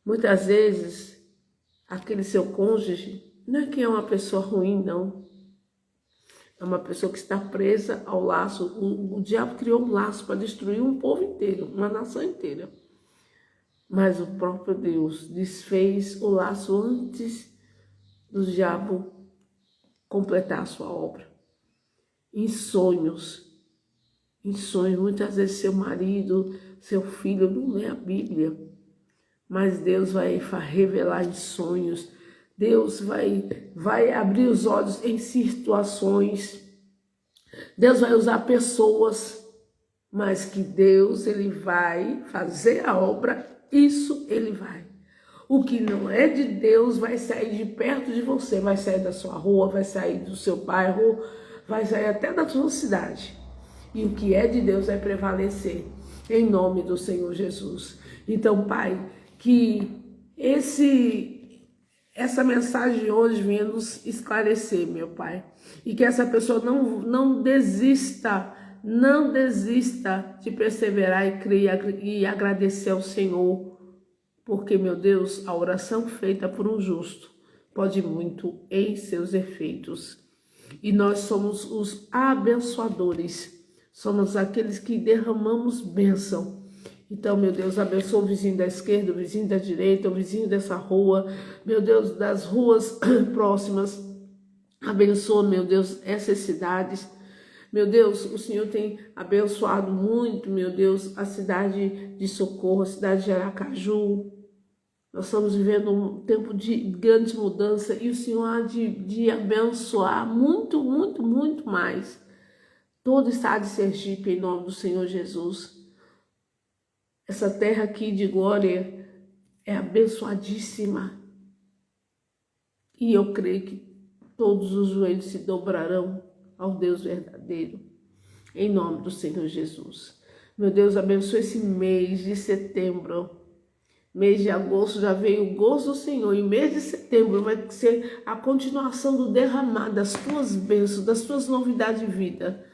Muitas vezes, aquele seu cônjuge não é que é uma pessoa ruim, não. É uma pessoa que está presa ao laço. O diabo criou um laço para destruir um povo inteiro, uma nação inteira. Mas o próprio Deus desfez o laço antes do diabo completar a sua obra. Em sonhos, muitas vezes seu marido, seu filho não lê a Bíblia, mas Deus vai revelar em sonhos. Deus vai abrir os olhos em situações. Deus vai usar pessoas, mas que Deus, ele vai fazer a obra, isso ele vai. O que não é de Deus vai sair de perto de você, vai sair da sua rua, vai sair do seu bairro, vai sair até da sua cidade. E o que é de Deus vai prevalecer, em nome do Senhor Jesus. Então, Pai, que essa mensagem de hoje venha nos esclarecer, meu Pai. E que essa pessoa não desista de perseverar e crer e agradecer ao Senhor. Porque, meu Deus, a oração feita por um justo pode muito em seus efeitos. E nós somos os abençoadores. Somos aqueles que derramamos bênção. Então, meu Deus, abençoa o vizinho da esquerda, o vizinho da direita, o vizinho dessa rua, meu Deus, das ruas próximas. Abençoa, meu Deus, essas cidades. Meu Deus, o Senhor tem abençoado muito, meu Deus, a cidade de Socorro, a cidade de Aracaju. Nós estamos vivendo um tempo de grande mudança e o Senhor há de abençoar muito, muito, muito mais todo o estado de Sergipe, em nome do Senhor Jesus. Essa terra aqui de glória é abençoadíssima. E eu creio que todos os joelhos se dobrarão ao Deus verdadeiro, em nome do Senhor Jesus. Meu Deus, abençoe esse mês de setembro. Mês de agosto já veio o gozo do Senhor. E mês de setembro vai ser a continuação do derramar das tuas bênçãos, das tuas novidades de vida.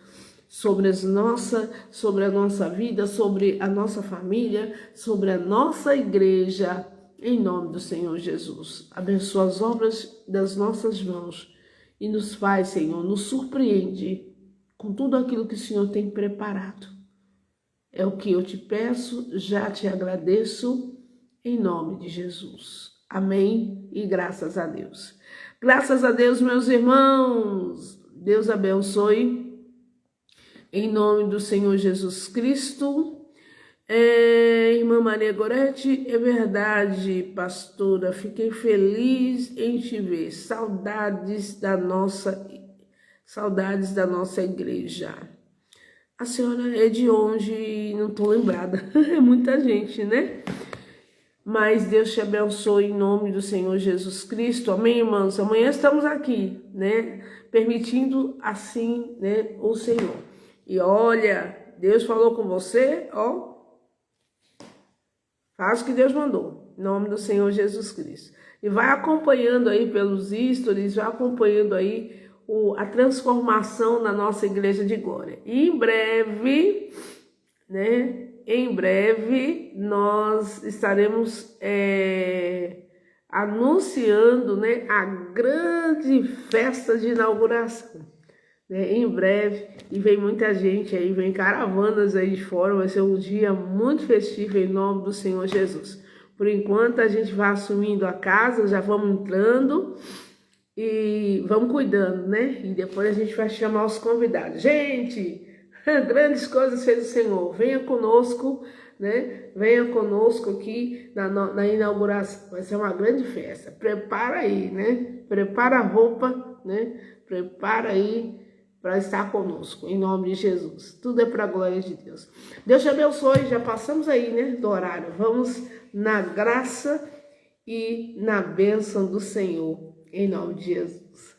Sobre a nossa vida, sobre a nossa família, sobre a nossa igreja, em nome do Senhor Jesus. Abençoa as obras das nossas mãos e nos faz, Senhor, nos surpreende com tudo aquilo que o Senhor tem preparado. É o que eu te peço, já te agradeço, em nome de Jesus. Amém e graças a Deus. Graças a Deus, meus irmãos. Deus abençoe. Em nome do Senhor Jesus Cristo. Irmã Maria Gorete, é verdade, pastora, fiquei feliz em te ver. Saudades da nossa igreja. A senhora é de onde? Não estou lembrada. É muita gente, né? Mas Deus te abençoe em nome do Senhor Jesus Cristo. Amém, irmãos? Amanhã estamos aqui, né? Permitindo assim, né, o Senhor. E olha, Deus falou com você, ó. Faz o que Deus mandou, em nome do Senhor Jesus Cristo. E vai acompanhando aí pelos stories, vai acompanhando aí a transformação na nossa igreja de glória. E em breve, né? Em breve nós estaremos anunciando, né, a grande festa de inauguração. Em breve, e vem muita gente aí, vem caravanas aí de fora, vai ser um dia muito festivo em nome do Senhor Jesus. Por enquanto a gente vai assumindo a casa, já vamos entrando E vamos cuidando, né? E depois a gente vai chamar os convidados. Gente, grandes coisas fez o Senhor. Venha conosco, né? Venha conosco aqui na inauguração. Vai ser uma grande festa. Prepara aí, né? Prepara a roupa, né? Prepara aí para estar conosco, em nome de Jesus. Tudo é para a glória de Deus. Deus te abençoe. Já passamos aí, né? Do horário. Vamos na graça e na bênção do Senhor, em nome de Jesus.